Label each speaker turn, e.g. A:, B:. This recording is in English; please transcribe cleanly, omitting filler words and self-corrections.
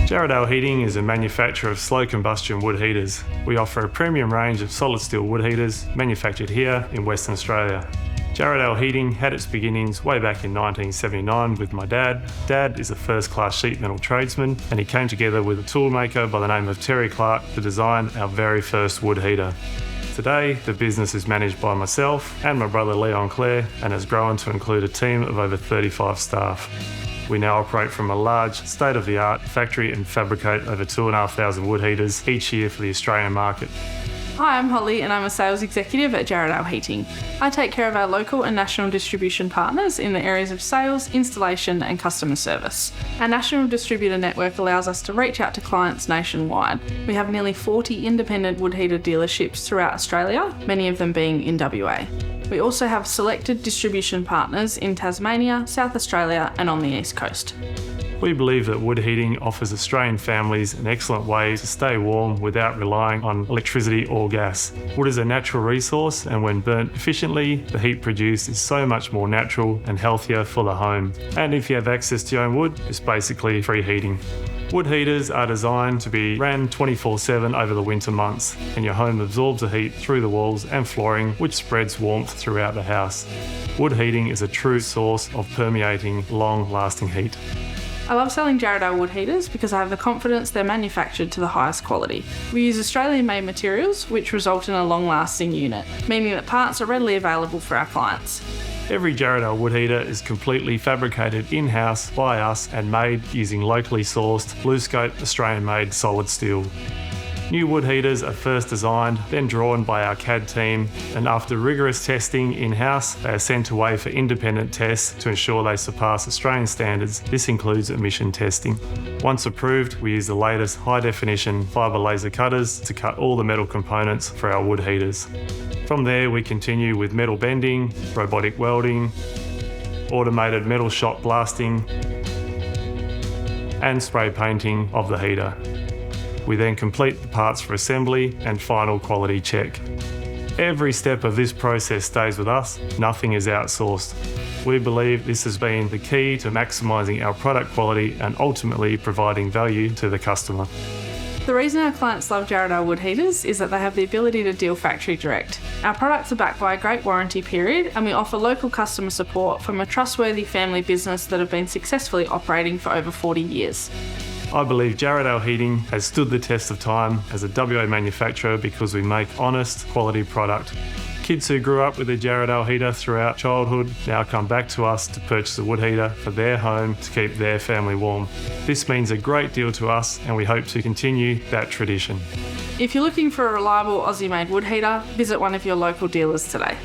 A: Jarrahdale Heating is a manufacturer of slow combustion wood heaters. We offer a premium range of solid steel wood heaters manufactured here in Western Australia. Jarrahdale Heating had its beginnings way back in 1979 with my dad. Dad is a first-class sheet metal tradesman, and he came together with a toolmaker by the name of Terry Clark to design our very first wood heater. Today, the business is managed by myself and my brother Leon Clare and has grown to include a team of over 35 staff. We now operate from a large, state-of-the-art factory and fabricate over 2,500 wood heaters each year for the Australian market.
B: Hi, I'm Holly and I'm a sales executive at Jarrahdale Heating. I take care of our local and national distribution partners in the areas of sales, installation and customer service. Our national distributor network allows us to reach out to clients nationwide. We have nearly 40 independent wood heater dealerships throughout Australia, many of them being in WA. We also have selected distribution partners in Tasmania, South Australia and on the East Coast.
A: We believe that wood heating offers Australian families an excellent way to stay warm without relying on electricity or gas. Wood is a natural resource, and when burnt efficiently, the heat produced is so much more natural and healthier for the home. And if you have access to your own wood, it's basically free heating. Wood heaters are designed to be ran 24/7 over the winter months, and your home absorbs the heat through the walls and flooring, which spreads warmth throughout the house. Wood heating is a true source of permeating, long-lasting heat.
B: I love selling Jarrahdale Wood Heaters because I have the confidence they're manufactured to the highest quality. We use Australian-made materials, which result in a long-lasting unit, meaning that parts are readily available for our clients.
A: Every Jarrahdale wood heater is completely fabricated in-house by us and made using locally sourced, blue-scope, Australian-made solid steel. New wood heaters are first designed, then drawn by our CAD team, and after rigorous testing in-house, they are sent away for independent tests to ensure they surpass Australian standards. This includes emission testing. Once approved, we use the latest high-definition fibre laser cutters to cut all the metal components for our wood heaters. From there, we continue with metal bending, robotic welding, automated metal shot blasting, and spray painting of the heater. We then complete the parts for assembly and final quality check. Every step of this process stays with us, nothing is outsourced. We believe this has been the key to maximising our product quality and ultimately providing value to the customer.
B: The reason our clients love Jarrahdale Wood Heaters is that they have the ability to deal factory direct. Our products are backed by a great warranty period, and we offer local customer support from a trustworthy family business that have been successfully operating for over 40 years.
A: I believe Jarrahdale Heating has stood the test of time as a WA manufacturer because we make honest, quality product. Kids who grew up with a Jarrahdale heater throughout childhood now come back to us to purchase a wood heater for their home to keep their family warm. This means a great deal to us, and we hope to continue that tradition.
B: If you're looking for a reliable Aussie-made wood heater, visit one of your local dealers today.